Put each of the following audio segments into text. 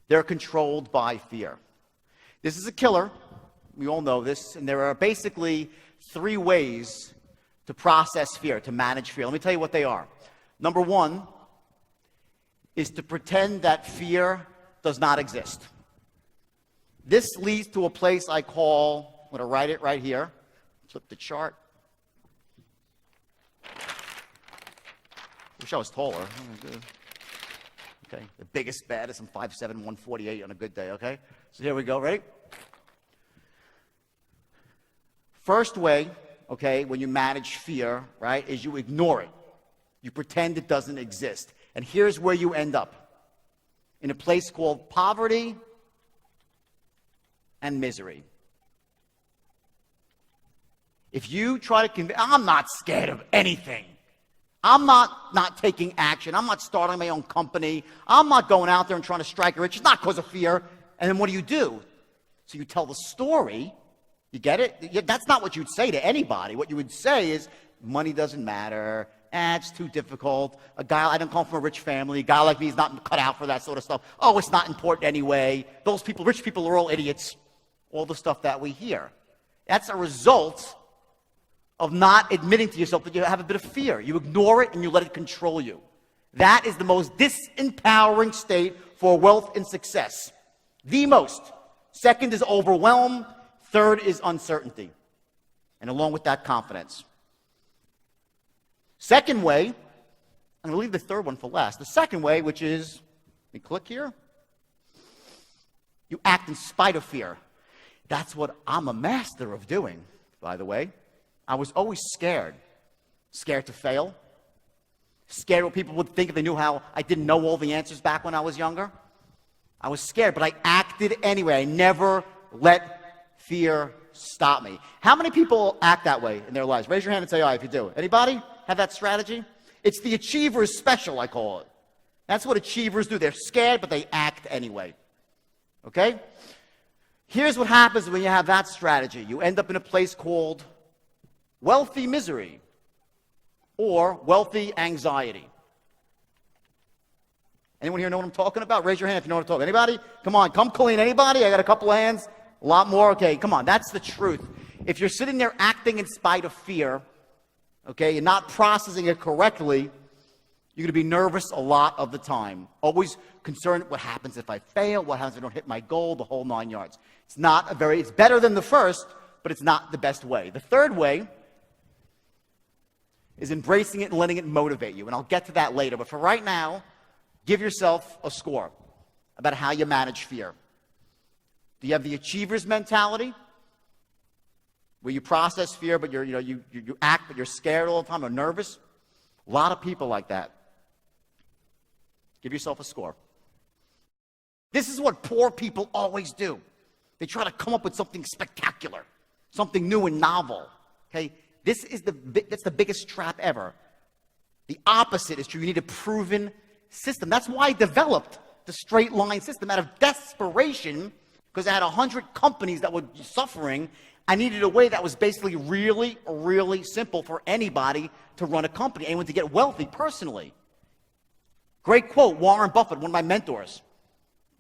They're controlled by fear. This is a killer. We all know this. And there are basically 3 ways to process fear, to manage fear. Let me tell you what they are. Number 1 is to pretend that fear does not exist. This leads to a place I call, I'm going to write it right here. Flip the chart. Wish I was taller. Okay, the biggest, baddest, I'm 5'7", 148 on a good day, okay? So here we go, ready? First way, okay, when you manage fear, right, is you ignore it. You pretend it doesn't exist. And here's where you end up. In a place called poverty and misery. If you try to convince, I'm not scared of anything. I'm not taking action. I'm not starting my own company. I'm not going out there and trying to strike it rich. It's not because of fear. And then what do? So you tell the story. You get it? That's not what you'd say to anybody. What you would say is, money doesn't matter. It's too difficult. I don't come from a rich family. A guy like me is not cut out for that sort of stuff. Oh, it's not important anyway. Those people, rich people, are all idiots. All the stuff that we hear. That's a result of not admitting to yourself that you have a bit of fear. You ignore it and you let it control you. That is the most disempowering state for wealth and success. The most. Second is overwhelm. Third is uncertainty. And along with that, confidence. Second way, I'm going to leave the third one for last. The second way, which is, let me click here. You act in spite of fear. That's what I'm a master of doing, by the way. I was always scared. Scared to fail. Scared what people would think if they knew how I didn't know all the answers back when I was younger. I was scared, but I acted anyway. I never let fear stop me. How many people act that way in their lives? Raise your hand and say, "Oh, if you do." Anybody have that strategy? It's the achievers special, I call it. That's what achievers do. They're scared, but they act anyway. Okay? Here's what happens when you have that strategy. You end up in a place called wealthy misery or wealthy anxiety. Anyone here know what I'm talking about? Raise your hand if you know what I'm talking about. Anybody? Come on, come clean. Anybody? I got a couple of hands. A lot more. Okay, come on. That's the truth. If you're sitting there acting in spite of fear, okay, and not processing it correctly, you're going to be nervous a lot of the time. Always concerned, what happens if I fail? What happens if I don't hit my goal? The whole 9 yards. It's better than the first, but it's not the best way. The third way is embracing it and letting it motivate you. And I'll get to that later. But for right now, give yourself a score about how you manage fear. Do you have the achiever's mentality, where you process fear, but you act, but you're scared all the time or nervous? A lot of people like that. Give yourself a score. This is what poor people always do. They try to come up with something spectacular, something new and novel. Okay? That's the biggest trap ever. The opposite is true. You need a proven system. That's why I developed the straight line system out of desperation, because I had 100 companies that were suffering. I needed a way that was basically really, really simple for anybody to run a company, anyone to get wealthy personally. Great quote, Warren Buffett, one of my mentors.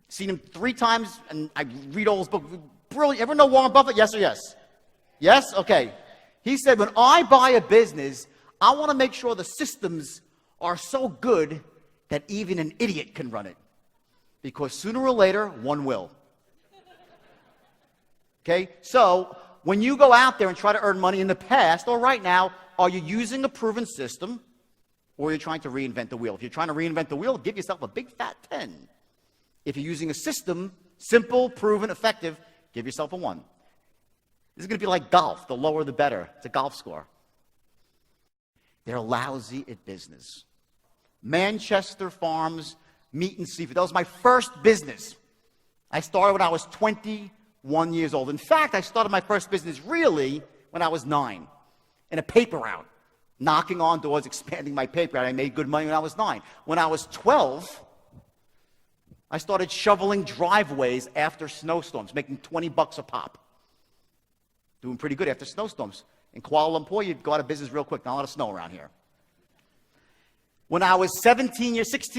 Seen him 3 times, and I read all his books. Brilliant. Ever know Warren Buffett? Yes or yes? Yes? Okay. He said, when I buy a business, I want to make sure the systems are so good that even an idiot can run it. Because sooner or later, one will. Okay? So, when you go out there and try to earn money in the past or right now, are you using a proven system, or are you trying to reinvent the wheel? If you're trying to reinvent the wheel, give yourself a big fat 10. If you're using a system, simple, proven, effective, give yourself a 1. This is going to be like golf. The lower, the better. It's a golf score. They're lousy at business. Manchester Farms Meat and Seafood. That was my first business. I started when I was 21 years old. In fact, I started my first business really when I was 9 in a paper route, knocking on doors, expanding my paper route. I made good money when I was 9. When I was 12, I started shoveling driveways after snowstorms, making $20 a pop. Doing pretty good after snowstorms. In Kuala Lumpur, you'd go out of business real quick. Not a lot of snow around here. When I was 16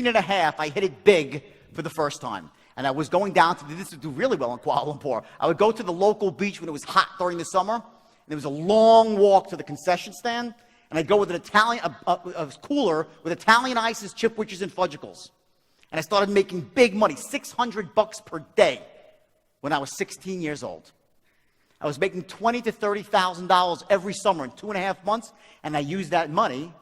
and a half, I hit it big for the first time. And I was going down to, this would do really well in Kuala Lumpur. I would go to the local beach when it was hot during the summer, and there was a long walk to the concession stand, and I'd go with an Italian, a cooler with Italian ices, chipwiches, and fudgicles. And I started making big money, $600 per day when I was 16 years old. I was making $20,000 to $30,000 every summer in 2.5 months, and I used that money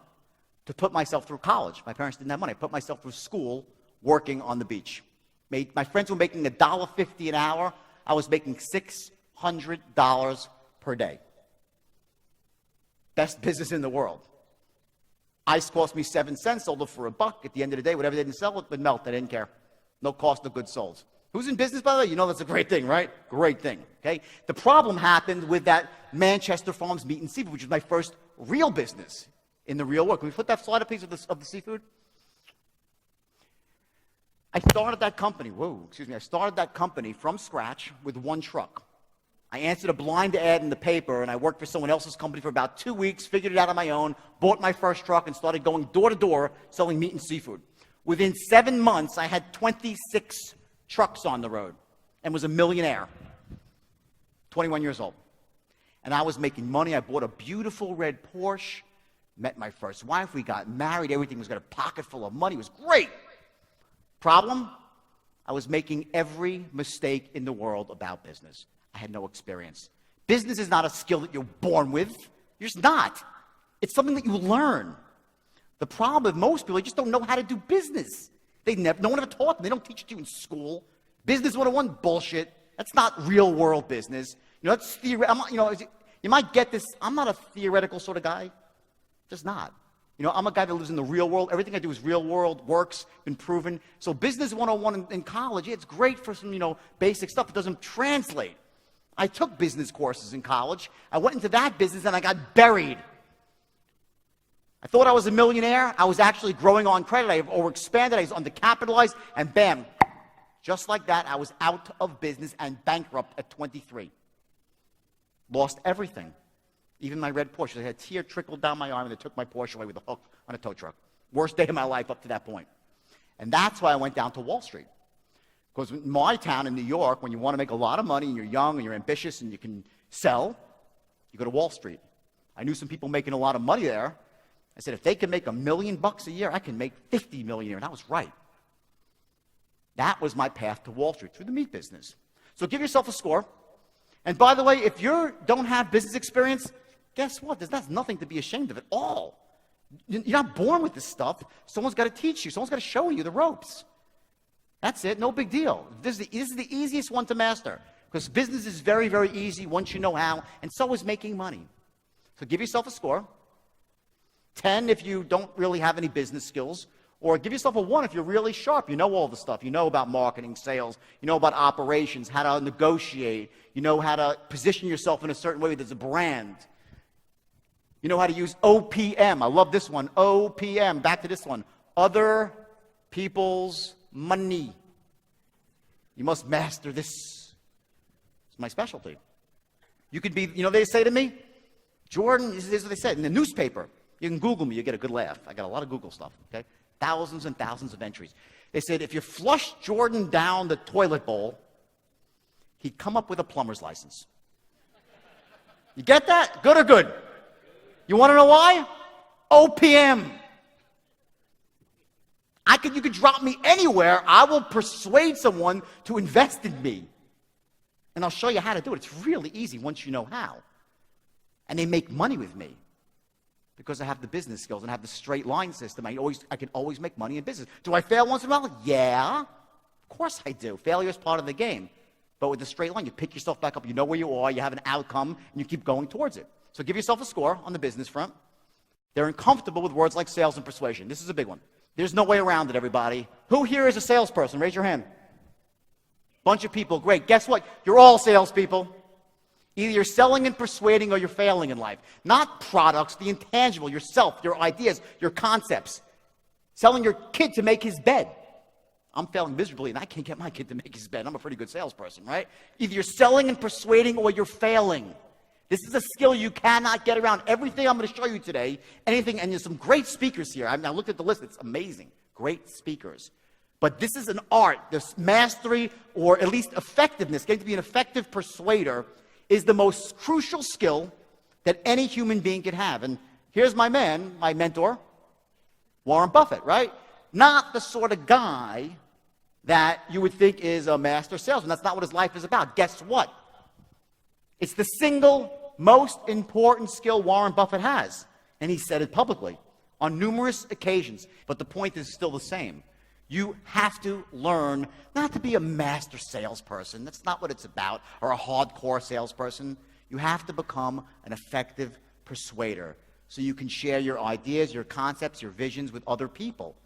to put myself through college. My parents didn't have money. I put myself through school working on the beach. My friends were making $1.50 an hour. I was making $600 per day. Best business in the world. Ice cost me 7 cents, sold it for $1. At the end of the day, whatever they didn't sell, it would melt. I didn't care. No cost of goods sold. Who's in business, by the way? You know that's a great thing, right? Great thing, okay? The problem happened with that Manchester Farms Meat and Seafood, which was my first real business in the real world. Can we put that slide up, please, of the seafood? I started that company, I started that company from scratch with 1 truck. I answered a blind ad in the paper, and I worked for someone else's company for about 2 weeks, figured it out on my own, bought my first truck, and started going door to door selling meat and seafood. Within 7 months, I had 26 trucks on the road and was a millionaire, 21 years old. And I was making money. I bought a beautiful red Porsche, met my first wife, we got married, everything was got a pocket full of money, it was great. Problem? I was making every mistake in the world about business. I had no experience. Business is not a skill that you're born with. You're just not. It's something that you learn. The problem with most people, they just don't know how to do business. No one ever taught them. They don't teach it to you in school. Business 101, bullshit. That's not real world business. You know, that's you might get this. I'm not a theoretical sort of guy. Just not. You know, I'm a guy that lives in the real world. Everything I do is real world, works, been proven. So business 101 in college, yeah, it's great for some, basic stuff. It doesn't translate. I took business courses in college. I went into that business and I got buried. I thought I was a millionaire. I was actually growing on credit. I overexpanded. I was undercapitalized. And bam, just like that, I was out of business and bankrupt at 23. Lost everything. Even my red Porsche. I had a tear trickled down my arm and they took my Porsche away with a hook on a tow truck. Worst day of my life up to that point. And that's why I went down to Wall Street. Because in my town in New York, when you want to make a lot of money and you're young and you're ambitious and you can sell, you go to Wall Street. I knew some people making a lot of money there. I said, if they can make $1 million a year, I can make $50 million a year. And I was right. That was my path to Wall Street, through the meat business. So give yourself a score. And by the way, if you don't have business experience, guess what? That's nothing to be ashamed of at all. You're not born with this stuff. Someone's got to teach you. Someone's got to show you the ropes. That's it. No big deal. This is the easiest one to master. Because business is very, very easy once you know how. And so is making money. So give yourself a score. 10 if you don't really have any business skills. Or give yourself a 1 if you're really sharp. You know all the stuff. You know about marketing, sales. You know about operations, how to negotiate. You know how to position yourself in a certain way there's a brand. You know how to use OPM. I love this one. OPM. Back to this one. Other people's money. You must master this. It's my specialty. You could be, they say to me, Jordan, this is what they said in the newspaper. You can Google me, you get a good laugh. I got a lot of Google stuff, okay? Thousands and thousands of entries. They said if you flush Jordan down the toilet bowl, he'd come up with a plumber's license. You get that? Good or good? You want to know why? OPM. You could drop me anywhere. I will persuade someone to invest in me. And I'll show you how to do it. It's really easy once you know how. And they make money with me because I have the business skills and I have the straight line system. I can always make money in business. Do I fail once in a while? Yeah, of course I do. Failure is part of the game. But with the straight line, you pick yourself back up. You know where you are. You have an outcome, and you keep going towards it. So give yourself a score on the business front. They're uncomfortable with words like sales and persuasion. This is a big one. There's no way around it, everybody. Who here is a salesperson? Raise your hand. Bunch of people. Great. Guess what? You're all salespeople. Either you're selling and persuading or you're failing in life. Not products, the intangible, yourself, your ideas, your concepts. Selling your kid to make his bed. I'm failing miserably and I can't get my kid to make his bed. I'm a pretty good salesperson, right? Either you're selling and persuading or you're failing. This is a skill you cannot get around. Everything I'm going to show you today, and there's some great speakers here. I looked at the list. It's amazing. Great speakers. But this is an art. This mastery, or at least effectiveness, getting to be an effective persuader, is the most crucial skill that any human being can have. And here's my man, my mentor, Warren Buffett, right? Not the sort of guy that you would think is a master salesman. That's not what his life is about. Guess what? It's the single most important skill Warren Buffett has. And he said it publicly on numerous occasions. But the point is still the same. You have to learn not to be a master salesperson. That's not what it's about, or a hardcore salesperson. You have to become an effective persuader so you can share your ideas, your concepts, your visions with other people.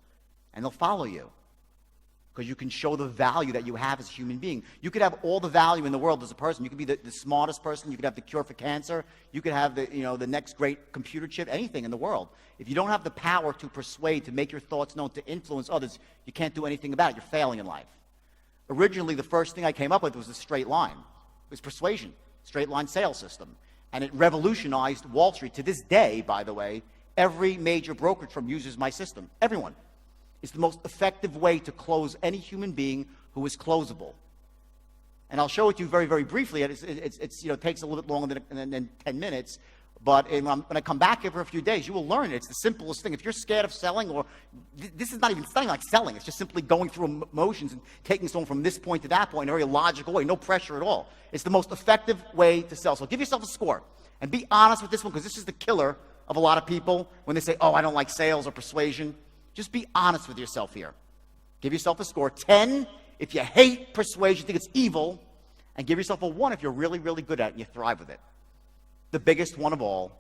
And they'll follow you because you can show the value that you have as a human being. You could have all the value in the world as a person. You could be the smartest person. You could have the cure for cancer. You could have the next great computer chip, anything in the world. If you don't have the power to persuade, to make your thoughts known, to influence others, you can't do anything about it. You're failing in life. Originally, the first thing I came up with was a straight line. It was persuasion, straight line sales system. And it revolutionized Wall Street. To this day, by the way, every major brokerage firm uses my system. Everyone. It's the most effective way to close any human being who is closable. And I'll show it to you very, very briefly. It takes a little bit longer than 10 minutes. But when I come back here for a few days, you will learn it. It's the simplest thing. If you're scared of selling, or this is not even something like selling. It's just simply going through emotions and taking someone from this point to that point in a very logical way. No pressure at all. It's the most effective way to sell. So give yourself a score. And be honest with this one, because this is the killer of a lot of people when they say, oh, I don't like sales or persuasion. Just be honest with yourself here. Give yourself a score. 10 if you hate persuasion, think it's evil. And give yourself a 1 if you're really, really good at it and you thrive with it. The biggest one of all,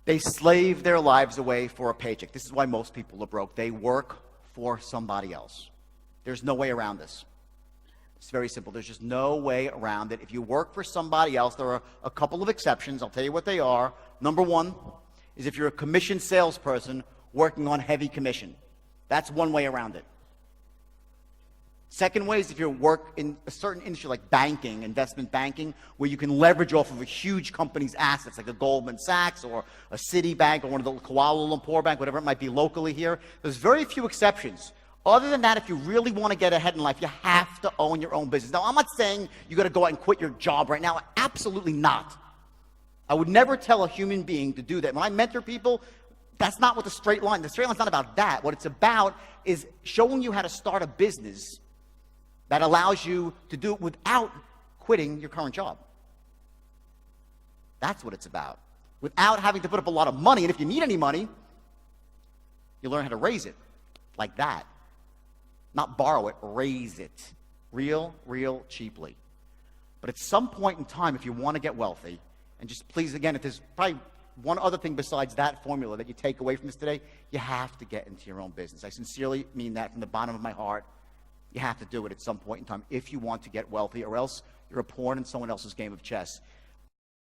they slave their lives away for a paycheck. This is why most people are broke. They work for somebody else. There's no way around this. It's very simple. There's just no way around it. If you work for somebody else, there are a couple of exceptions. I'll tell you what they are. Number 1 is if you're a commission salesperson working on heavy commission. That's one way around it. Second way is if you work in a certain industry like banking, investment banking, where you can leverage off of a huge company's assets, like a Goldman Sachs or a Citibank or one of the Kuala Lumpur Bank, whatever it might be locally here. There's very few exceptions. Other than that, if you really want to get ahead in life, you have to own your own business. Now, I'm not saying you got to go out and quit your job right now. Absolutely not. I would never tell a human being to do that. When I mentor people, that's not what the straight line's not about that. What it's about is showing you how to start a business that allows you to do it without quitting your current job. That's what it's about. Without having to put up a lot of money. And if you need any money, you learn how to raise it like that. Not borrow it, raise it. Real cheaply. But at some point in time, if you want to get wealthy, and just please, again, if there's probably one other thing besides that formula that you take away from this today, you have to get into your own business. I sincerely mean that from the bottom of my heart. You have to do it at some point in time if you want to get wealthy, or else you're a pawn in someone else's game of chess.